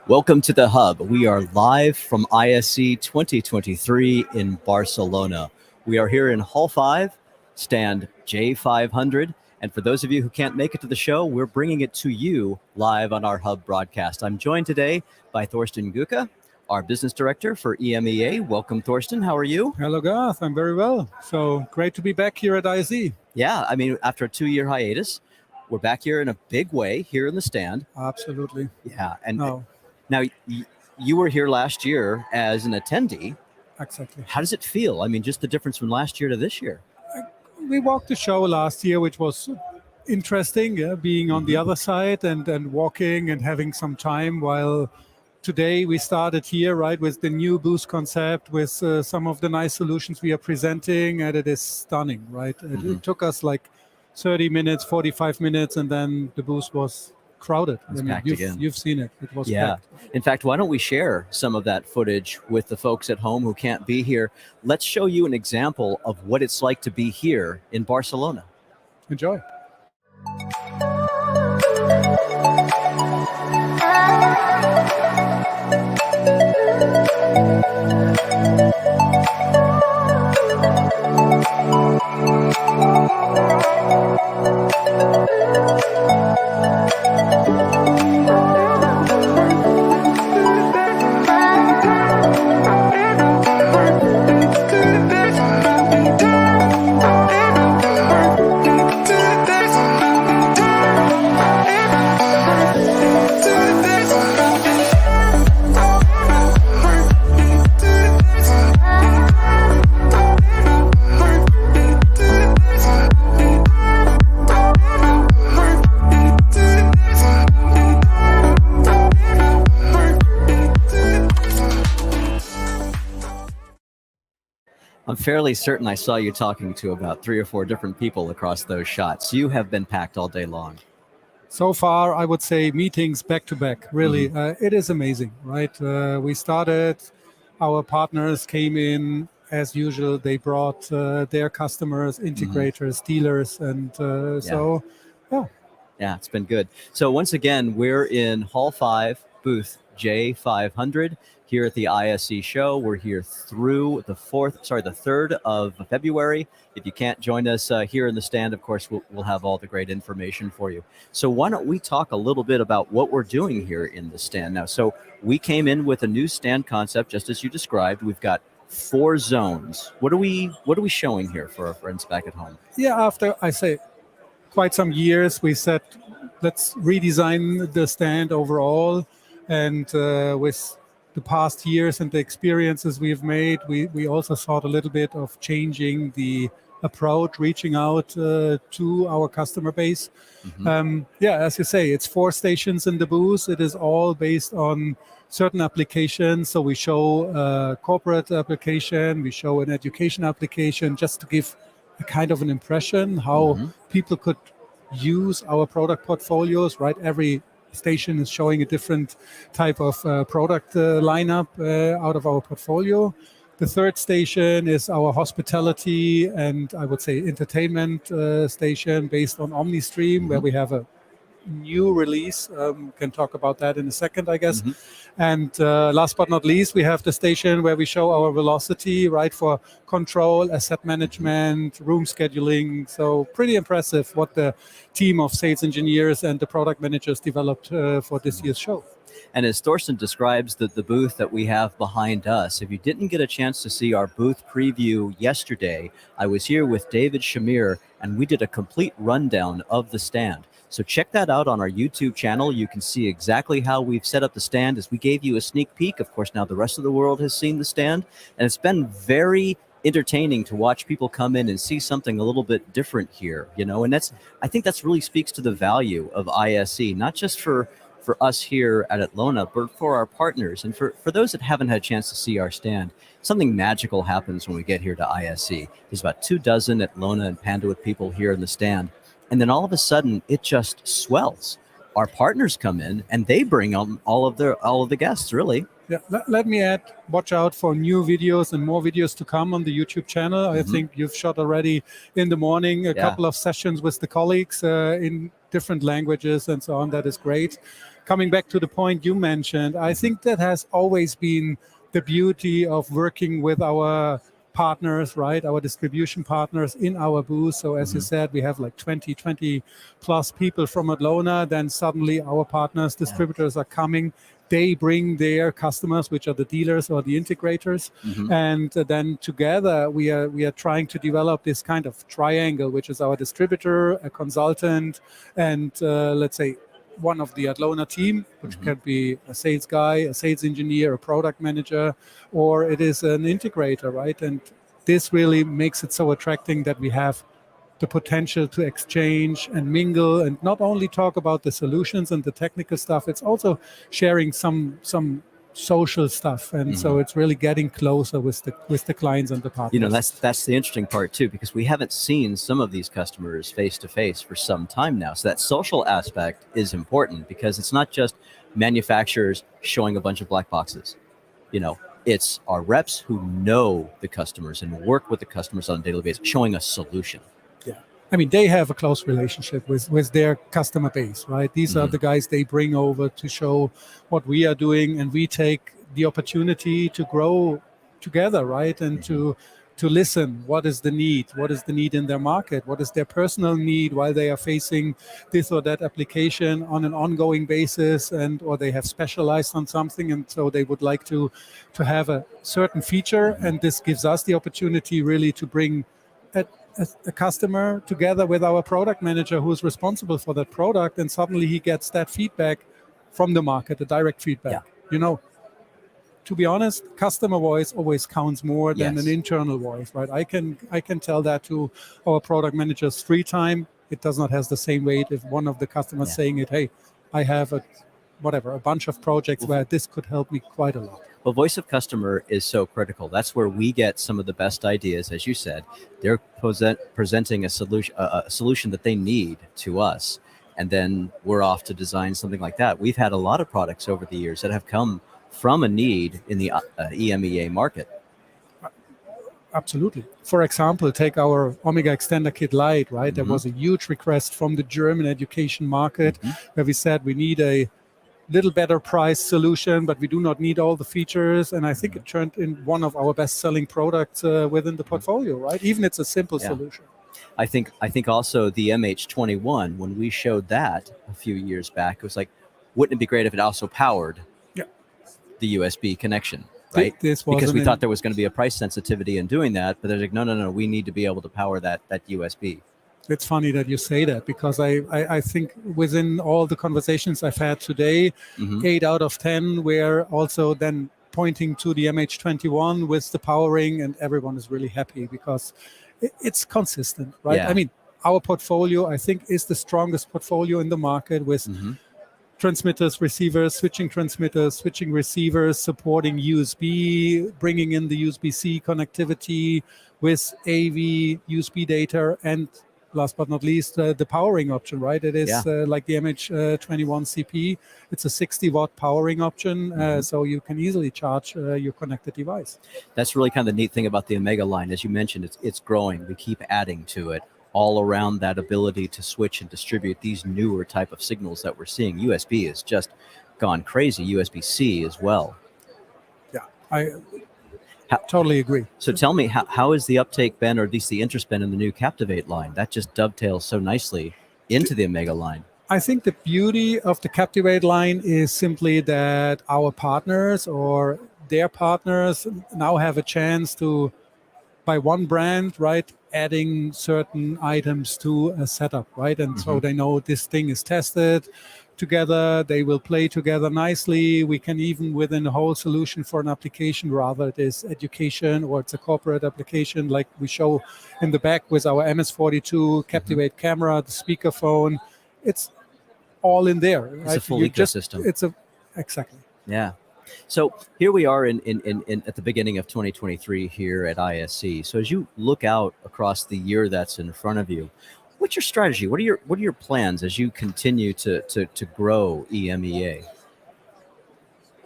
Welcome to the Hub. We are live from ISE 2023 in Barcelona. We are here in Hall 5, stand J500. And for those of you who can't make it to the show, we're bringing it to you live on our Hub broadcast. I'm joined today by Thorsten Goecke, our business director for EMEA. Welcome, Thorsten. How are you? Hello, Garth. I'm very well. So great to be back here at ISE. Yeah, I mean, after a 2-year hiatus, we're back here in a big way here in the stand. Absolutely. Yeah, and now you were here last year as an attendee. Exactly. How does it feel? I mean, just the difference from last year to this year. We walked the show last year, which was interesting, being on the other side and walking and having some time, while today we started here, right, with the new booth concept, with some of the nice solutions we are presenting, and it is stunning, right? It took us like 30 minutes, 45 minutes, and then the booth was crowded. You've seen it. It was packed. In fact, why don't we share some of that footage with the folks at home who can't be here? Let's show you an example of what it's like to be here in Barcelona. Enjoy. I'm fairly certain I saw you talking to about 3 or 4 different people across those shots. You have been packed all day long. So far, I would say meetings back to back, really. It is amazing, right? We started, our partners came in as usual. They brought their customers, integrators, dealers, and Yeah, it's been good. So once again, we're in Hall 5, booth J500 here at the ISE show. We're here through the 3rd of February. If you can't join us here in the stand, of course, we'll have all the great information for you. So why don't we talk a little bit about what we're doing here in the stand now. So we came in with a new stand concept, just as you described. We've got 4 zones. What are we showing here for our friends back at home? Yeah, after I say quite some years, we said, let's redesign the stand overall. And with the past years and the experiences we've made, we also thought a little bit of changing the approach, reaching out to our customer base. As you say, it's 4 stations in the booth. It is all based on certain applications. So we show a corporate application, we show an education application, just to give a kind of an impression how people could use our product portfolios, right? Every station is showing a different type of product lineup out of our portfolio. The 3rd station is our hospitality and I would say entertainment station based on OmniStream, where we have a new release. Can talk about that in a second, I guess. Mm-hmm. And last but not least, we have the station where we show our velocity, right, for control, asset management, room scheduling. So pretty impressive what the team of sales engineers and the product managers developed for this year's show. And as Thorsten describes the booth that we have behind us, if you didn't get a chance to see our booth preview yesterday, I was here with David Shamir, and we did a complete rundown of the stand. So check that out on our YouTube channel. You can see exactly how we've set up the stand as we gave you a sneak peek. Of course, now the rest of the world has seen the stand, and it's been very entertaining to watch people come in and see something a little bit different here, you know, and I think that's really speaks to the value of ISE, not just for us here at Atlona, but for our partners. And for those that haven't had a chance to see our stand, something magical happens when we get here to ISE. There's about 24 Atlona and Panduit people here in the stand. And then all of a sudden, it just swells. Our partners come in and they bring on all of the guests, really. Yeah, let me add, watch out for new videos and more videos to come on the YouTube channel. I think you've shot already in the morning a couple of sessions with the colleagues in different languages and so on. That is great. Coming back to the point you mentioned, I think that has always been the beauty of working with our partners, right? Our distribution partners in our booth. So as you said, we have like 20 plus people from Atlona. Then suddenly our partners, distributors are coming. They bring their customers, which are the dealers or the integrators. And then together we are trying to develop this kind of triangle, which is our distributor, a consultant, and let's say one of the Atlona team, which can be a sales guy, a sales engineer, a product manager, or it is an integrator, right? And this really makes it so attracting that we have the potential to exchange and mingle and not only talk about the solutions and the technical stuff, it's also sharing some social stuff. And so it's really getting closer with the clients and the partners. You know, that's the interesting part too, because we haven't seen some of these customers face to face for some time now. So that social aspect is important because it's not just manufacturers showing a bunch of black boxes. You know, it's our reps who know the customers and work with the customers on a daily basis, showing a solution. Yeah. I mean, they have a close relationship with their customer base, right? These are the guys they bring over to show what we are doing, and we take the opportunity to grow together, right? And to listen, what is the need? What is the need in their market? What is their personal need while they are facing this or that application on an ongoing basis, and or they have specialized on something, and so they would like to have a certain feature, and this gives us the opportunity really to bring a customer together with our product manager who is responsible for that product, and suddenly he gets that feedback from the market, the direct feedback. Yeah. You know, to be honest, customer voice always counts more than an internal voice, right? I can tell that to our product managers 3 times. It does not have the same weight if one of the customers saying it, hey, I have a bunch of projects where this could help me quite a lot. Well, voice of customer is so critical. That's where we get some of the best ideas. As you said, they're presenting a solution that they need to us, and then we're off to design something like that. We've had a lot of products over the years that have come from a need in the EMEA market. Absolutely. For example, take our Omega Extender Kit Lite, right? There was a huge request from the German education market where we said we need a little better price solution, but we do not need all the features. And I think it turned in one of our best-selling products within the portfolio, right? Even it's a simple solution. I think also the MH21, when we showed that a few years back, it was like, wouldn't it be great if it also powered the USB connection, right? Because we thought there was going to be a price sensitivity in doing that, but they're like, no, we need to be able to power that USB. It's funny that you say that, because I think within all the conversations I've had today, 8 out of 10 were also then pointing to the MH21 with the powering, and everyone is really happy because it's consistent, right? Yeah. I mean, our portfolio, I think, is the strongest portfolio in the market with transmitters, receivers, switching transmitters, switching receivers, supporting USB, bringing in the USB-C connectivity with AV, USB data, and last but not least, the powering option, right? It is like the MH21 CP. It's a 60-watt powering option, so you can easily charge your connected device. That's really kind of the neat thing about the Omega line. As you mentioned, it's growing. We keep adding to it all around that ability to switch and distribute these newer type of signals that we're seeing. USB has just gone crazy, USB-C as well. Yeah, I totally agree. So tell me, how has the uptake been, or at least the interest been in the new Captivate line? That just dovetails so nicely into the EMEA line. I think the beauty of the Captivate line is simply that our partners or their partners now have a chance to, by one brand, right, adding certain items to a setup, right? And so they know this thing is tested together, they will play together nicely. We can even within a whole solution for an application, rather it is education or it's a corporate application, like we show in the back with our MS42 Captivate camera, the speakerphone, it's all in there. Right? It's a full ecosystem. Exactly. Yeah. So here we are in at the beginning of 2023 here at ISE. So as you look out across the year that's in front of you, what's your strategy? What are your plans as you continue to grow EMEA?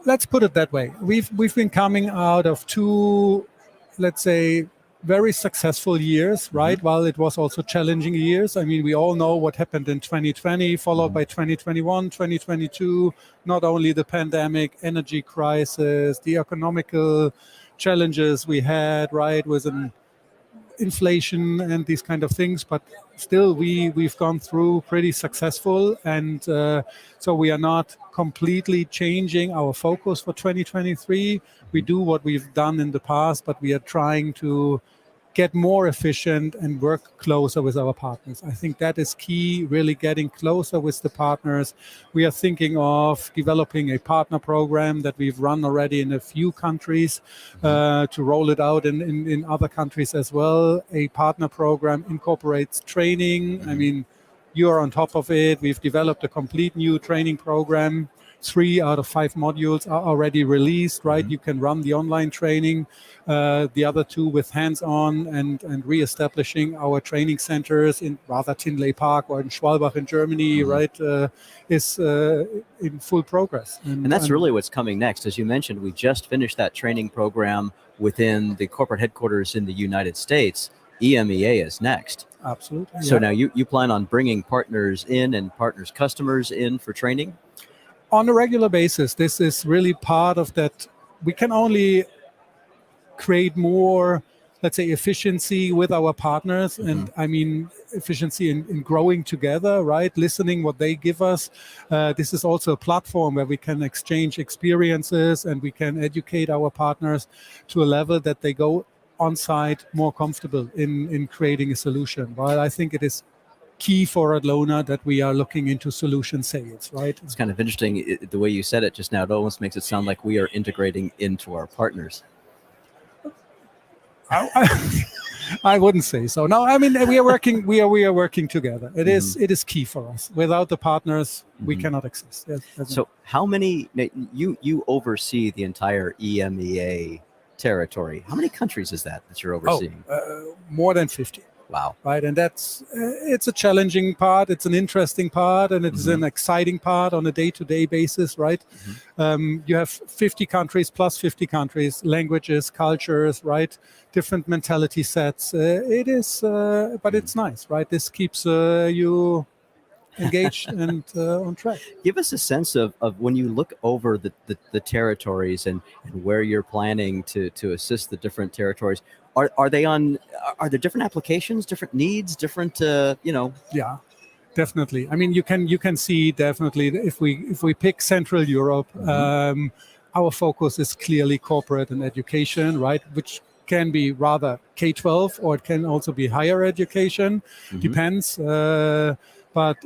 Let's put it that way. We've been coming out of two, let's say, very successful years, right? While it was also challenging years. I mean, we all know what happened in 2020, followed by 2021, 2022, not only the pandemic, energy crisis, the economical challenges we had, right, with an inflation and these kind of things, but still we've gone through pretty successful, and so we are not completely changing our focus for 2023. We do what we've done in the past, but we are trying to get more efficient and work closer with our partners. I think that is key, really getting closer with the partners. We are thinking of developing a partner program that we've run already in a few countries to roll it out in other countries as well. A partner program incorporates training. I mean, you are on top of it. We've developed a complete new training program. 3 out of 5 modules are already released, right? You can run the online training. The other 2 with hands-on and re-establishing our training centers in rather Tinley Park or in Schwalbach in Germany, right, is in full progress. And that's really what's coming next. As you mentioned, we just finished that training program within the corporate headquarters in the United States. EMEA is next. Absolutely. So now you plan on bringing partners in and partners, customers in for training? On a regular basis. This is really part of that. We can only create more, let's say, efficiency with our partners, and I mean efficiency in growing together, right? Listening what they give us. This is also a platform where we can exchange experiences and we can educate our partners to a level that they go on site more comfortable in creating a solution. While I think it is key for Adlona that we are looking into solution sales, right? It's kind of interesting the way you said it just now. It almost makes it sound like we are integrating into our partners. I wouldn't say so. No, I mean we are working. We are working together. It is key for us. Without the partners, we cannot exist. So how many? You oversee the entire EMEA territory. How many countries is that you're overseeing? More than 50. Wow. Right. And that's, it's a challenging part. It's an interesting part, and it's an exciting part on a day-to-day basis, right? You have 50 countries plus 50 countries, languages, cultures, right? Different mentality sets. It is, but it's nice, right? This keeps you engaged and on track. Give us a sense of when you look over the territories and where you're planning to assist the different territories. Are there different applications, different needs, different Yeah, definitely. I mean, you can see definitely if we pick Central Europe, our focus is clearly corporate and education, right? Which can be rather K-12 or it can also be higher education, depends. But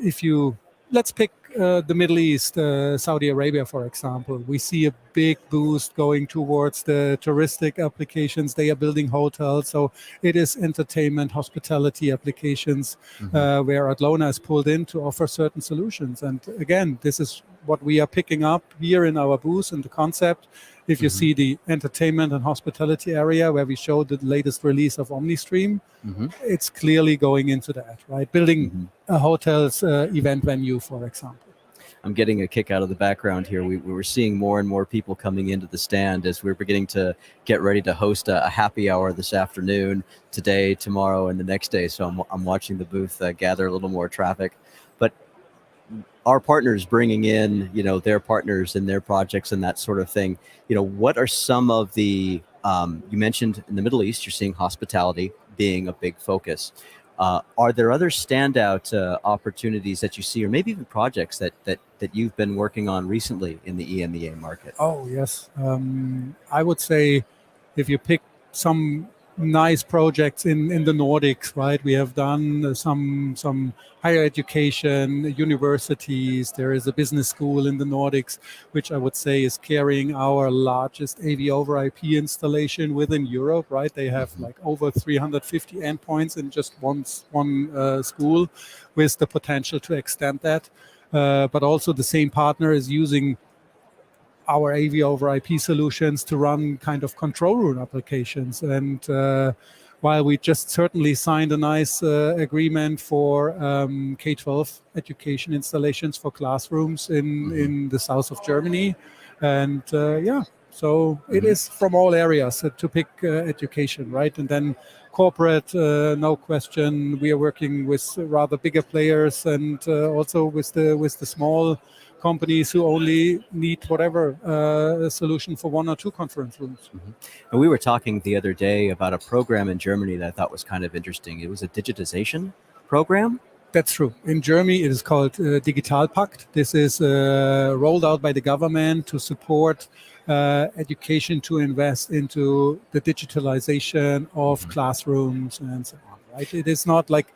let's pick the Middle East, Saudi Arabia, for example. We see a big boost going towards the touristic applications. They are building hotels. So it is entertainment, hospitality applications where Adlona is pulled in to offer certain solutions. And again, this is what we are picking up here in our booth and the concept. If you see the entertainment and hospitality area where we showed the latest release of OmniStream, it's clearly going into that, right? Building a hotel's event venue, for example. I'm getting a kick out of the background here. We were seeing more and more people coming into the stand as we're beginning to get ready to host a happy hour this afternoon, today, tomorrow, and the next day. So I'm watching the booth gather a little more traffic. But our partners bringing in, their partners and their projects and that sort of thing. What are some of the, you mentioned in the Middle East, you're seeing hospitality being a big focus. Are there other standout opportunities that you see, or maybe even projects that you've been working on recently in the EMEA market? Oh, yes. I would say if you pick some nice projects in the Nordics, right? We have done some higher education, universities. There is a business school in the Nordics, which I would say is carrying our largest AV over IP installation within Europe, right? They have like over 350 endpoints in just one school, with the potential to extend that. But also the same partner is using our AV over IP solutions to run kind of control room applications. And while we just certainly signed a nice agreement for K-12 education installations for classrooms in the south of Germany. And so it is from all areas to pick education, right? And then corporate, no question, we are working with rather bigger players, and also with the small companies who only need whatever solution for one or two conference rooms. And we were talking the other day about a program in Germany that I thought was kind of interesting. It was a digitization program. That's true. In Germany, it is called Digitalpakt. This is rolled out by the government to support education, to invest into the digitalization of classrooms and so on, right? It is not like,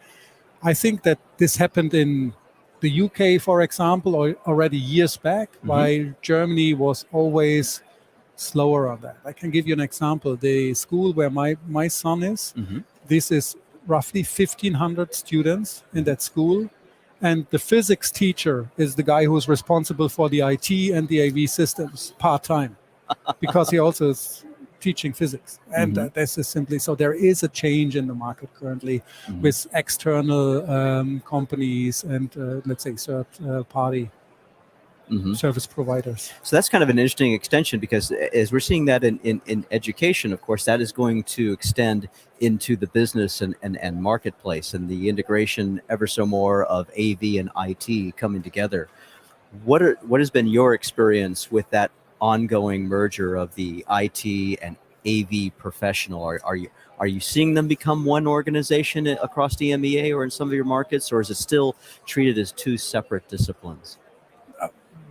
I think that this happened in the UK, for example, already years back, while Germany was always slower on that. I can give you an example. The school where my son is, this is roughly 1,500 students in that school. And the physics teacher is the guy who's responsible for the IT and the AV systems part-time, because he also is teaching physics. And this is simply, so there is a change in the market currently with external companies and let's say third-party service providers. So that's kind of an interesting extension, because as we're seeing that in education, of course, that is going to extend into the business and marketplace, and the integration ever so more of AV and IT coming together. What has been your experience with that ongoing merger of the IT and AV professional? Are you seeing them become one organization across the EMEA or in some of your markets, or is it still treated as two separate disciplines?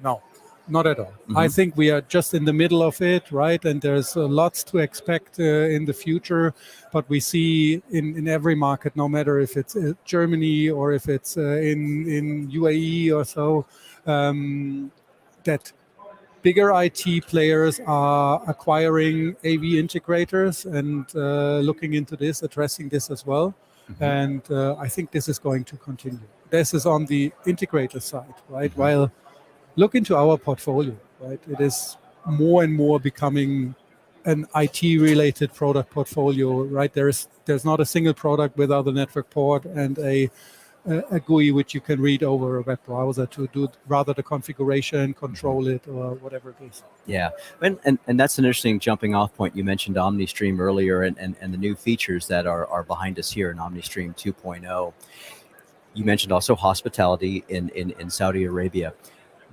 No, not at all. I think we are just in the middle of it, right? And there's lots to expect in the future. But we see in every market, no matter if it's Germany or if it's in UAE or so, that bigger IT players are acquiring AV integrators and looking into this, addressing this as well. And I think this is going to continue. This is on the integrator side, right? While look into our portfolio, right? It is more and more becoming an IT-related product portfolio, right? There's not a single product without a network port and a GUI which you can read over a web browser to do rather the configuration, control it, or whatever it is. Yeah, and that's an interesting jumping off point. You mentioned OmniStream earlier and the new features that are behind us here in OmniStream 2.0. You mentioned also hospitality in Saudi Arabia.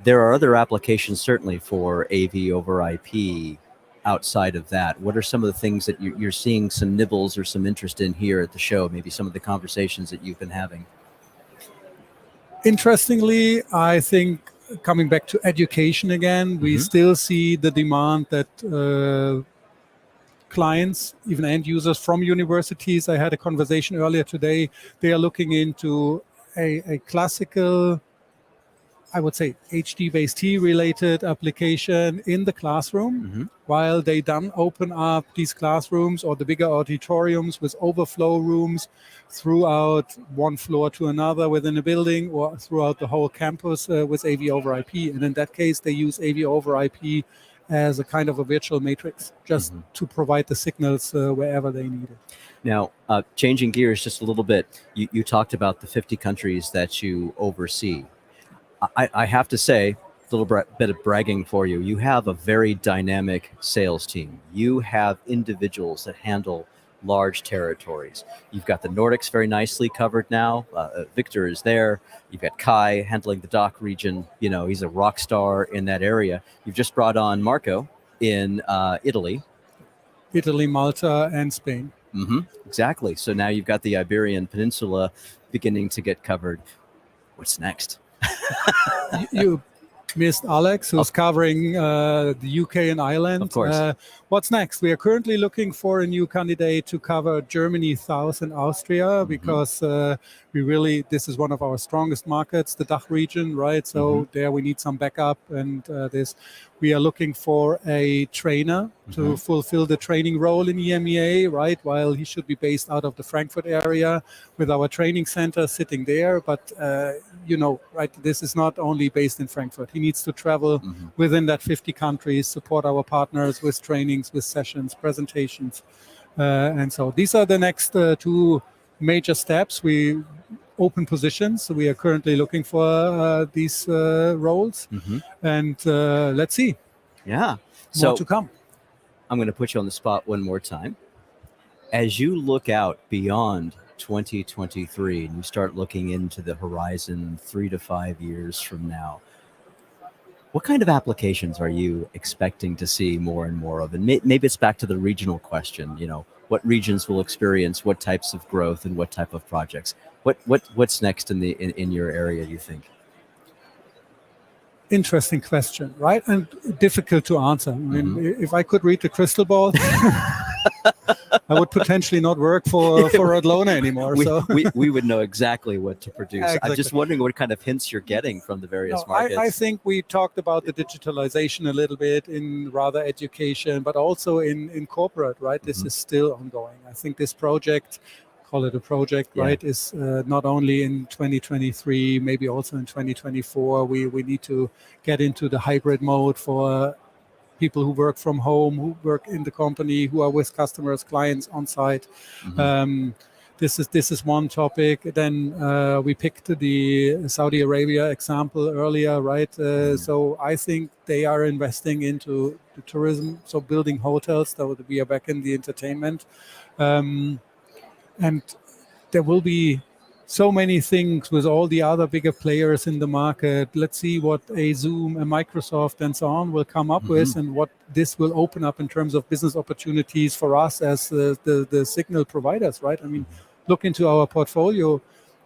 There are other applications certainly for AV over IP outside of that. What are some of the things that you're seeing some nibbles or some interest in here at the show? Maybe some of the conversations that you've been having. Interestingly, I think coming back to education again, we still see the demand that clients, even end users from universities. I had a conversation earlier today. They are looking into a classical, I would say, HD-based related application in the classroom, while they then open up these classrooms or the bigger auditoriums with overflow rooms throughout one floor to another within a building or throughout the whole campus with AV over IP. And in that case, they use AV over IP as a kind of a virtual matrix, just to provide the signals wherever they need it. Now, changing gears just a little bit, you talked about the 50 countries that you oversee. I have to say, a little bit of bragging for you. You have a very dynamic sales team. You have individuals that handle large territories. You've got the Nordics very nicely covered now. Victor is there. You've got Kai handling the DACH region. You know, he's a rock star in that area. You've just brought on Marco in Italy. Italy, Malta, and Spain. Exactly. So now you've got the Iberian Peninsula beginning to get covered. What's next? You missed Alex, who's covering the UK and Ireland. Of course. What's next? We are currently looking for a new candidate to cover Germany, South, and Austria, because this is one of our strongest markets, the DACH region, right? So there we need some backup, and we are looking for a trainer to fulfill the training role in EMEA, right? While he should be based out of the Frankfurt area with our training center sitting there. But, right, this is not only based in Frankfurt. He needs to travel within that 50 countries, support our partners with trainings, with sessions, presentations. And so these are the next two major steps. We open positions. So we are currently looking for these roles. And let's see. Yeah. More to come. I'm going to put you on the spot one more time. As you look out beyond 2023 and you start looking into the horizon 3 to 5 years from now, what kind of applications are you expecting to see more and more of? And maybe it's back to the regional question, what regions will experience what types of growth and what type of projects? What's next in your area, do you think? Interesting question, right? And difficult to answer. I mean, if I could read the crystal ball, I would potentially not work for Adlona anymore. We would know exactly what to produce. Exactly. I'm just wondering what kind of hints you're getting from the various markets. I think we talked about the digitalization a little bit in rather education, but also in corporate, right? This is still ongoing. I think this project, call it a project, right, is not only in 2023, maybe also in 2024. We need to get into the hybrid mode for people who work from home, who work in the company, who are with customers, clients on site. This is one topic. Then we picked the Saudi Arabia example earlier, right? So I think they are investing into the tourism, so building hotels. So we are back in the entertainment. And there will be so many things with all the other bigger players in the market. Let's see what a Zoom, a Microsoft, and so on will come up with, and what this will open up in terms of business opportunities for us as the signal providers, right? I mean, look into our portfolio.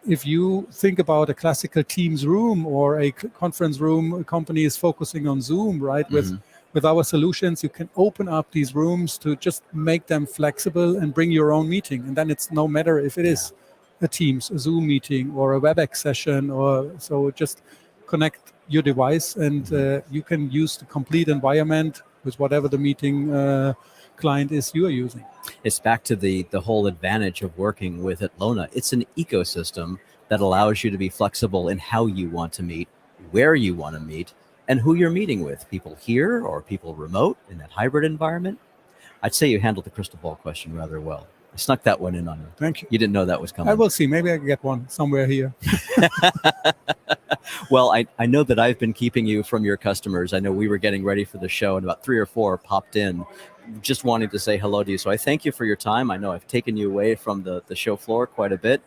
If you think about a classical Teams room or a conference room, a company is focusing on Zoom, right? With our solutions, you can open up these rooms to just make them flexible and bring your own meeting. And then it's no matter if it is a Teams, a Zoom meeting, or a WebEx session, or so just connect your device and you can use the complete environment with whatever the meeting client is you are using. It's back to the whole advantage of working with Adlona. It's an ecosystem that allows you to be flexible in how you want to meet, where you want to meet, and who you're meeting with, people here or people remote in that hybrid environment. I'd say you handled the crystal ball question rather well. I snuck that one in on you. Thank you. You didn't know that was coming. I will see. Maybe I can get one somewhere here. Well, I know that I've been keeping you from your customers. I know we were getting ready for the show and about 3 or 4 popped in just wanting to say hello to you. So I thank you for your time. I know I've taken you away from the show floor quite a bit.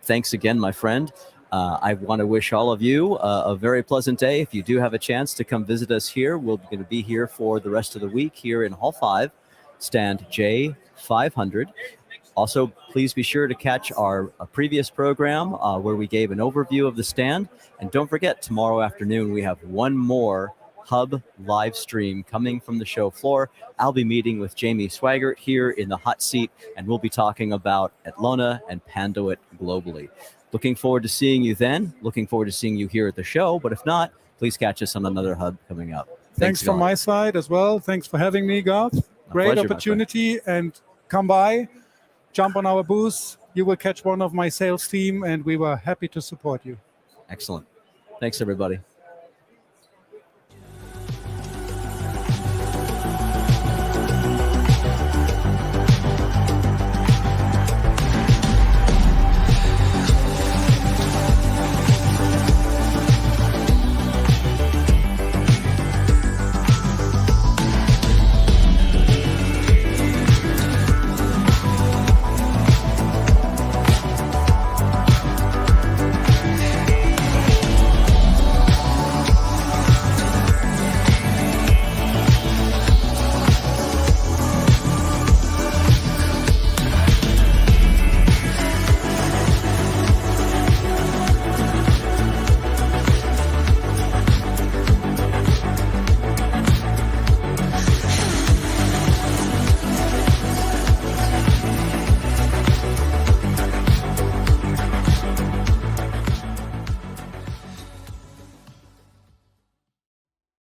Thanks again, my friend. I want to wish all of you a very pleasant day. If you do have a chance to come visit us here, we're going to be here for the rest of the week here in Hall 5, stand J500. Also, please be sure to catch our previous program where we gave an overview of the stand. And don't forget, tomorrow afternoon, we have one more Hub live stream coming from the show floor. I'll be meeting with Jamie Swaggart here in the hot seat, and we'll be talking about Adlona and Panduit globally. Looking forward to seeing you then. Looking forward to seeing you here at the show. But if not, please catch us on another Hub coming up. Thanks from my side as well. Thanks for having me, Garth. Great opportunity. And come by, jump on our booth. You will catch one of my sales team, and we were happy to support you. Excellent. Thanks, everybody.